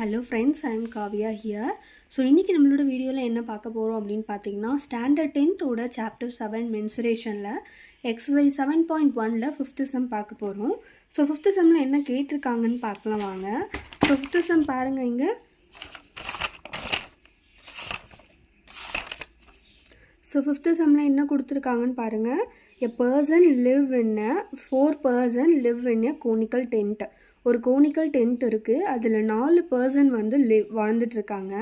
Hello friends, I am Kavya here. So இன்னைக்கு நம்மளோட வீடியோல என்ன பார்க்க போறோம் அப்படினு பாத்தீங்கன்னா ஸ்டாண்டர்ட் 10th ஓட சாப்டர் 7 மென்சுரேஷன்ல எக்சர்சைஸ் 7.1ல 5th சம் பார்க்க போறோம். So 5th சம்ல என்ன கேட்டிருக்காங்கன்னு பார்க்கலாம் வாங்க. So 5th சம் பாருங்க இங்க. So 5th sumல என்ன கொடுத்திருக்காங்கன்னு பாருங்க. A person live in a 4 live in a conical tent. ஒரு conical tent இருக்கு. அதுல 4 person வந்து வாழ்ந்துட்டு இருக்காங்க.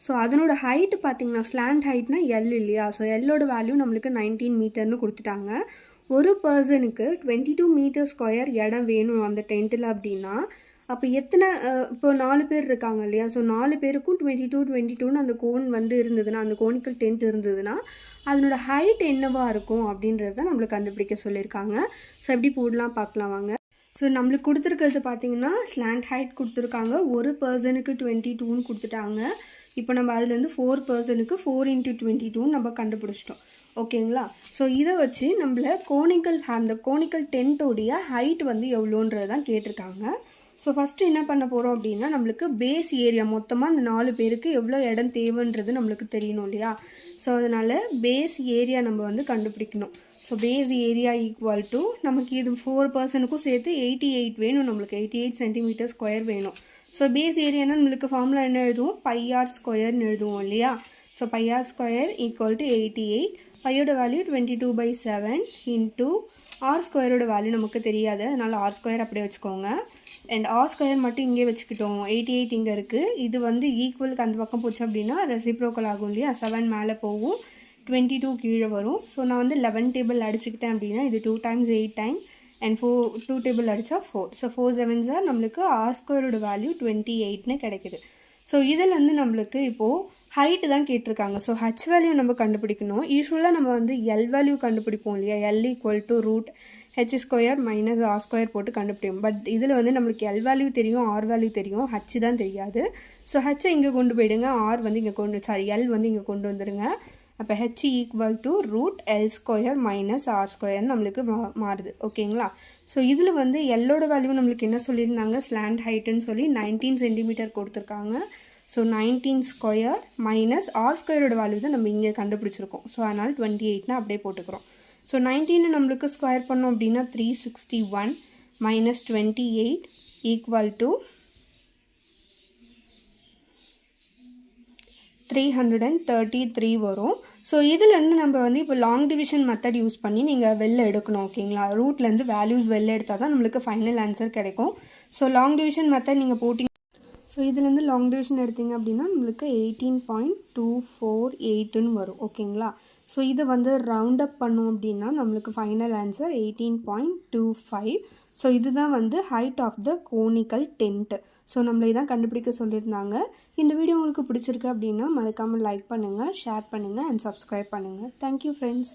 So அதனோட height பாத்தீங்கன்னா slant heightனா L இல்லையா? So L ஓட வேல்யூ நமக்கு 19 மீட்டர்னு கொடுத்துட்டாங்க. ஒரு பர்சனுக்கு 22 மீட்டர் ஸ்கொயர் இடம் வேணும் அந்த டென்ட்ல அப்படின்னா அப்போ எத்தனை இப்போ 4 பேர் இருக்காங்க இல்லையா? ஸோ 4 பேருக்கும் 22ன்னு அந்த கோன் வந்து இருந்ததுன்னா அந்த கோனிக்கல் டென்ட் இருந்ததுன்னா அதனோட ஹைட் என்னவா இருக்கும் அப்படின்றத நம்மளுக்கு கண்டுபிடிக்க சொல்லியிருக்காங்க. ஸோ எப்படி போடலாம் பார்க்கலாம் வாங்க. ஸோ நம்மளுக்கு கொடுத்துருக்கிறது பார்த்தீங்கன்னா ஸ்லாண்ட் ஹைட் கொடுத்துருக்காங்க. ஒரு பர்சனுக்கு 22ன்னு கொடுத்துட்டாங்க. இப்போ நம்ம அதுலேருந்து 4 பர்சனுக்கு 4 × 22 நம்ம கண்டுபிடிச்சிட்டோம். ஓகேங்களா? ஸோ இதை வச்சு நம்மள அந்த கோனிக்கல் டென்ட்டோடைய ஹைட் வந்து எவ்வளோன்றது தான் கேட்டிருக்காங்க. ஸோ ஃபஸ்ட்டு என்ன பண்ண போகிறோம் அப்படின்னா நம்மளுக்கு பேஸ் ஏரியா மொத்தமாக அந்த 4 பேருக்கு எவ்வளோ இடம் தேவைன்றது நம்மளுக்கு தெரியணும் இல்லையா? ஸோ அதனால் பேஸ் ஏரியா நம்ம வந்து கண்டுபிடிக்கணும். So base area equal to நமக்கு இது 4 பர்சனுக்கும் சேர்த்து 88 வேணும். நம்மளுக்கு 88 சென்டிமீட்டர் ஸ்கொயர் வேணும். ஸோ பேஸ் ஏரியானா நம்மளுக்கு ஃபார்முலா என்ன எழுதுவோம்? πr ஸ்கொயர்னு எழுதுவோம் இல்லையா? So πr square equal to 88. பையோட வேல்யூ 22/7 இன்ட்டு ஆர் ஸ்கொயரோட வேல்யூ நமக்கு தெரியாது, அதனால் ஆர் ஸ்கொயர் அப்படியே வச்சுக்கோங்க. அண்ட் ஆர் ஸ்கொயர் மட்டும் இங்கே வச்சுக்கிட்டோம். 88 இங்கே இருக்குது. இது வந்து ஈக்குவலுக்கு அந்த பக்கம் போச்சு அப்படின்னா ரெசிப்ரோக்கல் ஆகும் இல்லையா? 7 மேலே போகும், 22 கீழே வரும். ஸோ நான் வந்து 11 டேபிள் அடிச்சுக்கிட்டேன் அப்படின்னா இது 2 × 8 டைம் அண்ட் 2 டேபிள் அடித்தா 4. ஸோ 4 7s நம்மளுக்கு ஆர் ஸ்கொயரோட வேல்யூ 28ன்னு கிடைக்குது. ஸோ இதில் வந்து நம்மளுக்கு இப்போது ஹைட்டு தான் கேட்டிருக்காங்க. ஸோ ஹச் வேல்யூ நம்ம கண்டுபிடிக்கணும். யூஸ்வலாக நம்ம வந்து எல் வேல்யூ கண்டுபிடிப்போம் இல்லையா? L equal to √h² - R square போட்டு கண்டுபிடிப்போம். பட் இதில் வந்து நம்மளுக்கு எல் வேல்யூ தெரியும், ஆர் வேல்யூ தெரியும், ஹச் தான் தெரியாது. ஸோ ஹச்சை இங்கே கொண்டு போயிடுங்க, ஆர் வந்து இங்கே எல் வந்து இங்கே கொண்டு வந்துடுங்க. அப்போ H equal to √L² - R ஸ்கொயர்னு நம்மளுக்கு மாறுது. ஓகேங்களா? ஸோ இதில் வந்து எல்லோட வேல்யூ நம்மளுக்கு என்ன சொல்லியிருந்தாங்க? ஸ்லாண்ட் ஹைட்டுன்னு சொல்லி 19 சென்டிமீட்டர் கொடுத்துருக்காங்க. ஸோ 19 ஸ்கொயர் மைனஸ் ஆர் ஸ்கொயரோட வேல்யூ தான் நம்ம இங்கே கண்டுபிடிச்சிருக்கோம். ஸோ அதனால் 28னா அப்படியே போட்டுக்கிறோம். ஸோ 19 நம்மளுக்கு ஸ்கொயர் பண்ணோம் அப்படின்னா 361 - 28 ஈக்குவல் டு 333 வரும். ஸோ இதுலேருந்து நம்ம வந்து இப்போ லாங் டிவிஷன் மெத்தட் யூஸ் பண்ணி நீங்கள் வெளில எடுக்கணும். ஓகேங்களா? ரூட்லேருந்து வேல்யூஸ் வெளில எடுத்தால் தான் நம்மளுக்கு ஃபைனல் ஆன்சர் கிடைக்கும். ஸோ லாங் டிவிஷன் மெத்தட் நீங்கள் போட்டிங்க. ஸோ இதுலேருந்து லாங் டிவிஷன் எடுத்திங்க அப்படின்னா நம்மளுக்கு 18.248ன்னு வரும். ஓகேங்களா? ஸோ இதை வந்து ரவுண்ட் அப் பண்ணோம் அப்படின்னா நம்மளுக்கு ஃபைனல் ஆன்சர் 18.25. ஸோ இதுதான் வந்து height of the conical tent. So நம்மளை தான் கண்டுபிடிக்க சொல்லியிருந்தாங்க. இந்த வீடியோ உங்களுக்கு பிடிச்சிருக்கு அப்படின்னா மறக்காமல் லைக் பண்ணுங்கள், ஷேர் பண்ணுங்கள் அண்ட் சப்ஸ்கிரைப் பண்ணுங்கள். Thank you friends.